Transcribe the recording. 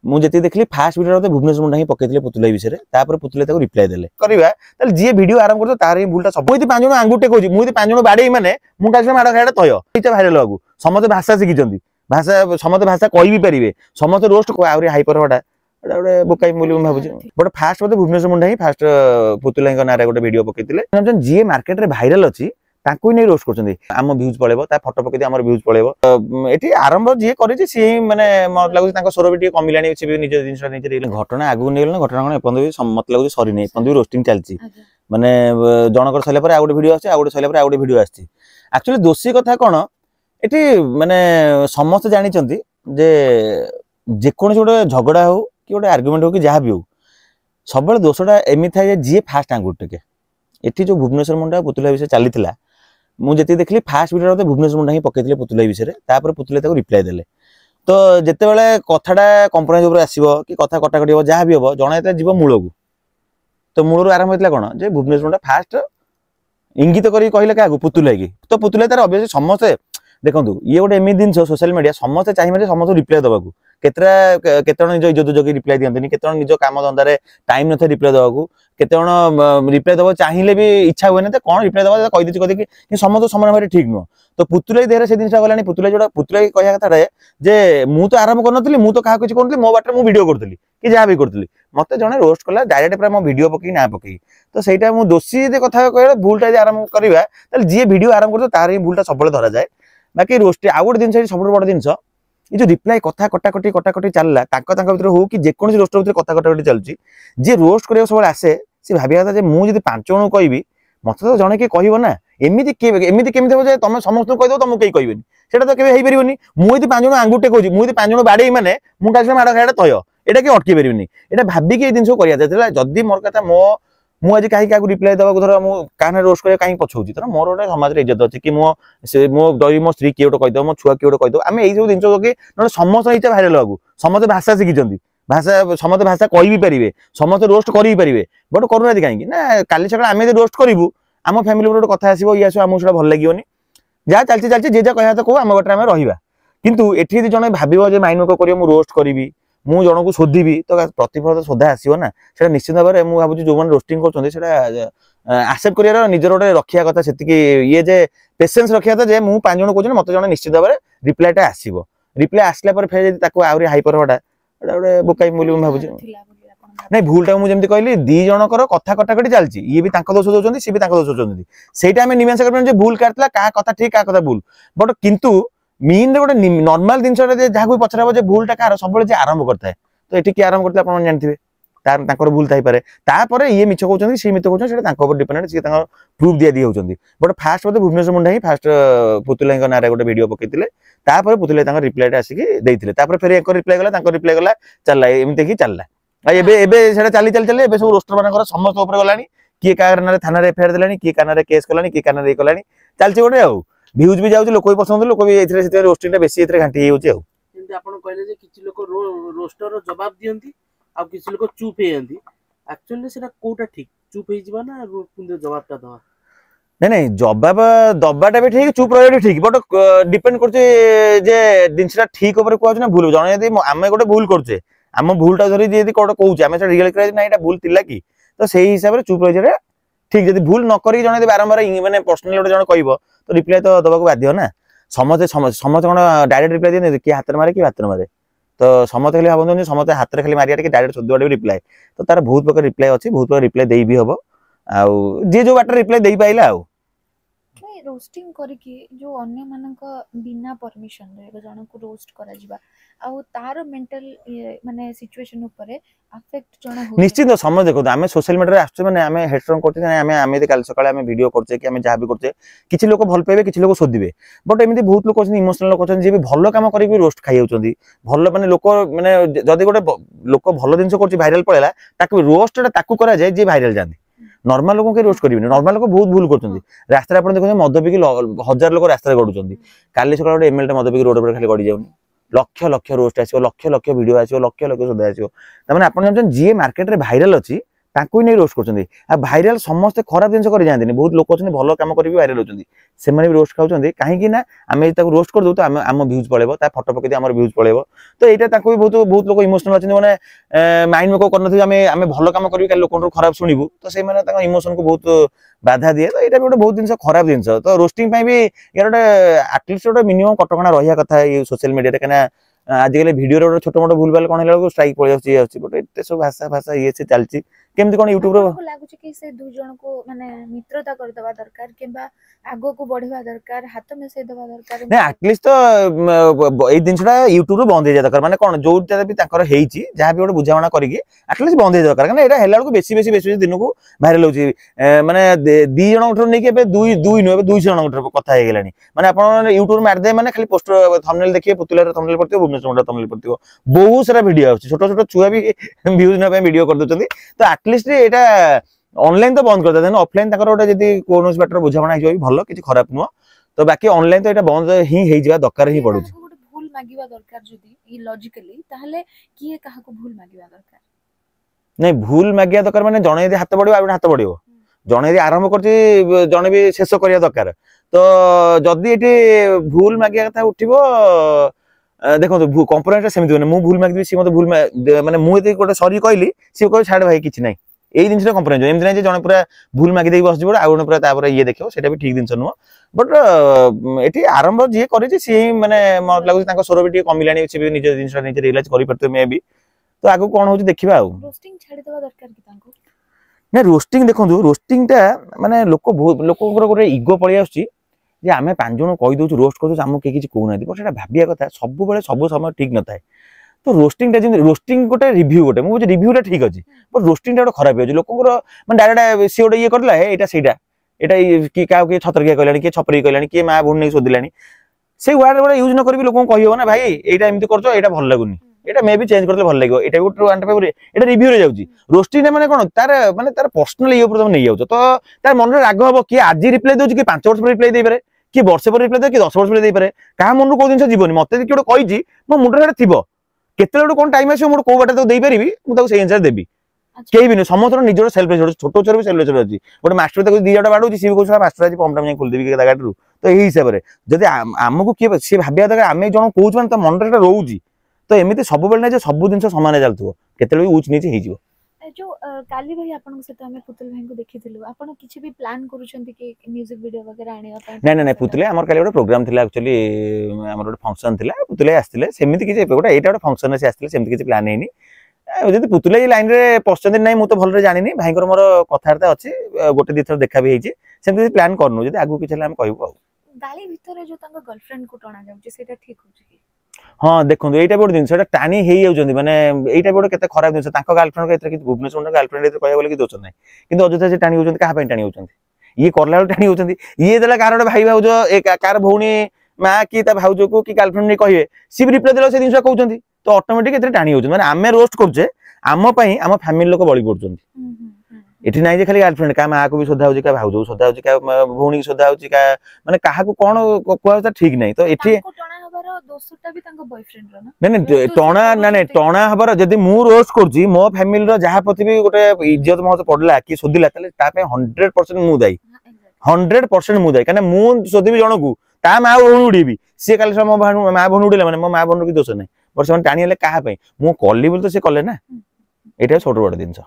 मुझे देखली fast video Bhubaneswar मुंडा ही पकईले पुतुला विषय पुतुला रिप्लाई देले करवा जी वीडियो आरंभ कर तार ही भूलटा सब मुझे 5 जण आंगुटे कहूँ मुझे 5 जण बाड़े मैंने मुझे माड़ खाड़ा तय भाइराल बाबू समस्त भाषा शिखी भाषा समस्त भाषा कह भी पारे समस्त रोस्ट आहरी हाइपर हटा गोटे बोकाई बोली भावुँ बट फास्ट बोलते भुवनेश्वर मुंडा ही फास्ट पुतुला ना गोटे वीडियो पकईले जी मार्केट रे भाइराल अच्छी ताकू नहीं रोस्ट कर भ्यूज पड़ेबो फटो पकई आम भ्यूज पड़ेबो ये आरंभ जी कर सी मैंने मत लगुच स्वर भी कमिलानी भी निज जिन घटना आगू नहीं गला घटना कौन एपन मत लगुच सरी नहीं एपन भी रोस्टिंग चलती माने जनकर सैला आ गोटे वीडियो आसे आ गोटे सैला आ गोटे वीडियो आसी एक्चुअली दोषी कथा कौन ये माने समस्त जानते जे जेकोसी गोटे झगड़ा हो कि गोटे आर्गुमेंट हो कि जहाँ भी हो सब दोषटा एमती था जी फास्ट आंगुर टेके ये जो भुवनेश्वर मुंडा पुतुला विषय चली मुझे देखली फास्ट वीडियो भुवनेश्वर मुंडा ही पकईले पुतुला विषय पुतुला रिप्लाई देले तो जिते बड़े कथाटा कंप्रोमाइज आसो कि कथा कटाकटी हम जहाँ भी हम जड़े जीव मूल को तो मूल आरंभ होता कौन जे भुवनेश्वर मुंडा फास्ट इंगित कर कहले क्या पुतुला की तो पुतुला तार अभ्यस समस्ते देखो ये गोटे एमती जिन सोशल मीडिया समस्ते चाहिए समस्त रिप्लाई देवाक केते निज इज्जत जगह रिप्लाई दिखती केते निज काम धंदारे टाइम न रिप्लाई देवाक केते रिप्लाई देवा चाहिए भी इच्छा हुए ना कौन रिप्लाई देवा कहीदी कहीकि समस्त समान भाव ठीक नुह तो पुतुला देहरे से जिनसा गलानी पुतुला जोड़ा पुतुला कह कथा जे मु तो आरंभ कर मु तो क्या कुछ करूँ मो बाटे मुझे वीडियो करी कि जहाँ भी करी मत जड़े रोस्ट कला डायरेक्ट पूरा मो वीडियो पकई ना पकई तो सहीटा मुझे दोषी कथा कह भूलटा आरंभ करवा जी वीडियो आरंभ कर तार ही भूलटा सब धरा जाए बाकी रोस्ट आउ गोटे जिन सब बड़ जिन ये जो रिप्लाई कथा कटाकटी चलला भर हो कि जेकोसी रोस्टर भर कथा कटाकटी चलुची जी रोस्ट करा सब आसे सी भाविया था मुझे 5 जन कहि मत तो जड़े किए कह ना एमती केमी हे तुम समस्त कहीदेव तुमको कहीं कहबेनि सेटा तो कभी पारे मुझे 5 जन आंगुटे कहूँ मुझे 5 जन बाड़े मैंने मुझे माड़ खाड़ा तय यहाँ कि अटक पारे यहाँ भाविक ये जिन कर जदि मोर कथा मुझे कहीं क्या रिप्लाई देवा धर मुझे रोस्ट कर कहीं पछौची तर मोर गोटे समाज इज्जत अच्छी कि मो डरी मो स्त्री किए गोटे कहीदेव मो छुआ किए गोटे कहीदेव आम यही जिन ना समस्त इच्छा भाइराल बाबू समस्त भाषा शिखी भाषा समस्त भाषा कह भी पारे समस्त रोस्ट कर भी पारे बट करूना कहीं ना काली सका आम रोस्ट करूँ आम फैमिली गोटे कथा आसो ये आसो आमको भल लगे जहाँ चलती चलती जे जहाँ कहता कहू आम बाटे आम रहा कितु ये जड़े भाव माइंड मेक कर रोस्ट करी मु जन को शोधिबी तो प्रतिफल तो शोधा आसो ना से निश्चित भाव में मुझे भावी जो मैंने रोस्टिंग करसेप्ट कर निजर गोटे रखा कथा से ये जे पेसेंस रखा था मुझे 5 जन कहते मत जन निश्चित भाव में रिप्लाईटा आसो रिप्लाई आसला फिर आहरी हाइपर हटा गोटे बोकाई बोली भावुँ नहीं भूलटा मुझे कहली 2 जनकर कथा कटाकटी चलती ये भी दोष दौरान सी भी दोष दौरान से मीमांसा कर भूल क्या क्या कथा ठीक क्या कथा भूल बट किंतु मीन गोटे नॉर्मल जिन जहाँ पचरा भूलटा कार सब आरंभ करता है तो ये किए आरंभ करते आप जानते तार भूल थाईपर ये मिछ कहते सी मिछ कहते डिपेंडेंट सी प्रूफ दिया दी होती बट फास्ट बोलते भुवनेश्वर मुंडा ही फास्ट पुतुला ना गोटे वीडियो पकईले पुतुला रिप्लाईटा आसिक फिर एक रिप्लाई गला चलला एमती ही चलला चली चली चली सब रोस्टर मान समस्त गलानी किए क्या थाना एफआईआर देलानी किए काना केस कलानी किए काना कलानी चलती गोटे आउ भ्यूज भी जाऊँ लोक भी पसंद लोक भी रोस्टिंग बेसी घाटी हो कहले किछि लोक रोस्टर जवाब दियंती आ किछि लोक चुप हे जंती एक्चुअली सेटा कोटा ठीक चुप हे जिबा ना जवाबटा दवा नहीं जवाब दबाटा भी ठीक चुप रहा ठीक बट डिपेंड करछे जे जिनसटा ठीक ऊपर कहछ ना भूल जने यदि आमे गोटे भूल करछे आम भूलटा धरी यदि कोटा कहूचे आमे से रियल करे ना एटा भूल तिला कि तो सेही हिसाब रे चुप रही जाए ठीक जदि भूल न करी जने बारंबार माने पर्सनली गोटे जने कहबो तो रिप्लाई तो दबाक बाध्य ना समस्त कौन डायरेक्ट रिप्लाई दिए किए हाथ मारे कि हाथ मारे तो समस्त खाली भावुँ समस्त हाथ में खाली मारिया कि डायरेक्ट शोधुआ रिप्लाई तो तार बहुत प्रकार रिप्लाई अच्छी बहुत प्रकार रिप्लाई दे भी हम जी जो बाटर रिप्लाई दे पाइला रोस्टिंग करके जो अन्य मानक बिना परमिशन रे जन को रोस्ट करा जिबा आ तार मेंटल माने सिचुएशन ऊपर अफेक्ट जन हो निश्चित समझ देखो आमे सोशल मीडिया रे आछे माने आमे हेडस्ट्रॉंग करते आमे काल सकाळे आमे वीडियो करते कि आमे जहाँ भी करते किछि लोक भल पाइबे किछि लोक शोधिबे बट एमिति बहुत लोक अछन इमोशनल लोक अछन जे भी भल काम करी भी रोस्ट खाइ होचंदी भल माने लोक माने जदी गोटे लोक भल जिंस करछि वायरल पळेला ताकू रोस्टटा ताकू करा जाय जे वायरल जांदी नॉर्मल लोक के रोस्ट करिबे नॉर्मल लोक बहुत भूल करछंदी रास्ता आपण देखो मद पिकी 1000 लोक रास्ता रे गडुचंदी काली सकाळ गोटे एमएलए मद पिकी रोड पर खाली गडी जाउनी लक्ष लक्ष रोस्ट आसो लक्ष लक्ष वीडियो आसो लक्ष लक्ष शोधा आसो तमाने आपण जानछन जी मार्केट रे वायरल अछि तांको ही नहीं रोस्ट करछन्ती आ भाइराल समस्त खराब जिंस कर जांती बहुत लोक अछन्ती भलो काम करी भी भाइराल होछन्ती सेमाने भी रोस्ट खाउछन्ती काहे कि ना आमे ताको रोस्ट कर दउ तो आम व्यूज पळेबो ता फोटो पके हमर व्यूज पळेबो तो एटा ताको भी बहुत लोक इमोशनल अछन्ती माने माइंड में को करनथि आमे भलो काम करी काली लोकन खराब सुनिबु तो से माने ताको इमोशन को बहुत बाधा दिए तो एटा भी गोटे बहुत जिंस खराब जिंस तो रोस्टिंग पई भी यार गोटे एटलीस्ट गोटे मिनिमम कटकणा रहिया कथा ये सोशल मीडिया रे कना आजिकल भिडियो रे छोट मोट भूल भाल कोन हेला स्ट्राइक पळि आछी आछी बट एते सब भाषा भाषा ये से चलची केमति कोन YouTube रो लागु छै कि से दु जन को माने मित्रता कर देबा दरकार किबा आगो को बढ़िबा दरकार हाथ में से देबा दरकार नै एटलीस्ट तो ए दिनसडा YouTube रो बंद हे जा दरकार माने कोन जो भी ताकर हेइची जहा भी गोटे बुझावणा करिकि एटलीस्ट बंद हे जा दरकार कारण एटा हेला को बेसी दिन को भाइरल होची माने 2 जन उठर नै कि बे 2 नो 200 जन उठर कथा हे गेलानी माने आपण YouTube मार दे माने खाली पोस्ट थंबनेल देखिए पुतला रे थंबनेल पड़तियो भुवनेश्वर मुंडा थंबनेल पड़तियो बहुत सारा वीडियो आछी छोट छोट छुआ भी व्यूज न पे वीडियो कर दोचंती तो एटलीस्ट एटा ऑनलाइन तो बंद कर देन ऑफलाइन ताकर ओटा जदी कोनोस बैटर बुझावणा हिजो भलो किछि खराब नुवा तो बाकी ऑनलाइन तो एटा बंद ही हेइ जिवा दरकार ही पडुची भूल मागिबा दरकार जदी लॉजिकली ताहले किए काहा को भूल मागिबा दरकार नहीं भूल मागिया दरकार माने जणे यदि हाथ बढियो आउन हाथ बढियो जणे यदि आरंभ करछि जणे भी शेष करिया दरकार तो जदी एटी भूल मागिया कथा उठिबो देखो कंप्रोमाइज सेमि होने मु भूल मागि सी मते भूल माने मु एते गोटे सॉरी कहली सी कह छाड़ भाई किछि नै एई जिंस कंप्रोमाइज एमति नै जे जणे पूरा भूल मागि देई बस जिवो आउन पूरा तापर ये देखियो सेटा भी ठीक जिंस नुवा बट एटी आरंभ जे करि छि सी माने म लागु तांको स्वर भी ठीक कमिलानी सी भी निज जिंस निज रियलाइज करि परते मे भी तो आगु कोन होछि देखिबा आ रोस्टिंग छाडी देबा दरकार कि तांको नै रोस्टिंग देखो रोस्टिंग ता माने लोककर गोटे इगो पळि आछी जे आमे पांच जण कहि दउछु रोस्ट करदउ हमहु के किछि कहू नाथि बट सेटा भाबिया कथा सब बेले सब समय ठीक न थाए तो रोस्टिंग ता जे रोस्टिंग गोटे रिव्यू गोटे मु जे रिव्यू ता ठीक अछि बट रोस्टिंग ता गोटे खराब अछि लोककर माने डायरेक्ट सी गोटे ये करला हे एटा सेटा एटा की का के छतरकिया कहलानी के छपरी कहलानी के मा भुन नै सोदिलानी से वर्ड गोटे यूज न करबी लोकन कहियो ना भाई एटा एमति करछो एटा भल लागुनी एटा मे भी चेंज करले भल लागो एटा गोटे वन पेपर एटा रिव्यू रे जाउची रोस्टिंग माने कोन तार पर्सनल ये ऊपर तुम नै जाउछो तो तार मन रे राग हबो कि आज रिप्लाई दउची कि 5 वर्ष पर रिप्लाई देई पारे कि वर्ष पर रिप्लाई दे कि 10 वर्ष पर देई पारे का मन रो को दिन जीवनी मते कि गोटे कहिची मो मुंड रे थिबो केते लोड कोन टाइम आसी मोर को बाटा तो देई परिबी मु ताको से आंसर देबी केही भी न समस्त निजर सेल्फ रेजोर्स छोटो छोर भी सेल्फ रेजोर्स अछि गोटे मास्टर ताको दी जटा बाडू सी को मास्टर आज पंप टाइम खोल देबी के गाडरू तो एही हिसाब रे जदी हमकु के से भाबिया दगा आमे जण कहउछ मन त मन रे रहउजी तो एमिति सब बेल नै जे सब दिन समान जालथुव केते लोग ऊच नीचे हेजिवो जो काली भाई आपन से हमें पुतल भाई को देखिथिलु आपन किछि भी प्लान करूछंती कि म्यूजिक वीडियो वगैरह आनिया पय नै नै पुतले हमर काली गोटे प्रोग्राम थिला एक्चुअली हमर गोटे फंक्शन थिला पुतले आस्थिले सेमिति किछि गोटे एटा गोटे फंक्शन से आस्थिले सेमिति किछि प्लान हेनी जदी पुतले ई लाइन रे पछचंदी नै मु तो भल रे जानिनी भाई को मोर कथार्ता अछि गोटे दिथर देखा भी हेछि सेमिति प्लान करनु जदी आगु किछि हम कहबो गाली भीतर जो तांको गर्लफ्रेंड को टणा जाउची सेटा ठीक होची कि हाँ देखो एटा गोटे जिन टाणी हो जाऊँगी माने एटा गोटे केते खराब जिन गर्लफ्रेंड के कि भुवनेश्वर गर्लफ्रेंड कह बोले कि दोष ना कि अଯଥା से टाणी होती क्या टाणी होती ये करला टाणी होती ये देला कार भाई भाउज कार भौणी माँ कि भाउज को कि गर्लफ्रेंड नहीं कहे सी भी रिप्लाई देला से जिन कहते तो ऑटोमेटिक टाणी होती माने आमे रोस्ट करछे आम आम फैमिली लोक बळी पड़छन एठी नाही जे खाली गर्लफ्रेंड का माँ को भी श्रद्धा होची का भाउज को श्रद्धा होची का भौणी की श्रद्धा होची का माने काहा को कोन कोआ ठीक नहीं तो एठी दोस्तटा भी तांको बॉयफ्रेंड रो ना नहीं टणा ना नहीं टणा हबर जदी मु रोस्ट करजी मो फैमिली रो जहा प्रति भी गोटे इज्जत मत पडला कि सोदिला तले ता पे 100% मु दाई 100% मु दाई काने मु सोदिबी जनकू ता मा भौणी उडीबी से काले मो मा भौणी उडीला माने मो मा भौणी की दोष नहीं बट से टाणी हेले काहा पे मु कल्ली बोल तो से कले ना एटा छोट बड़ दिनस।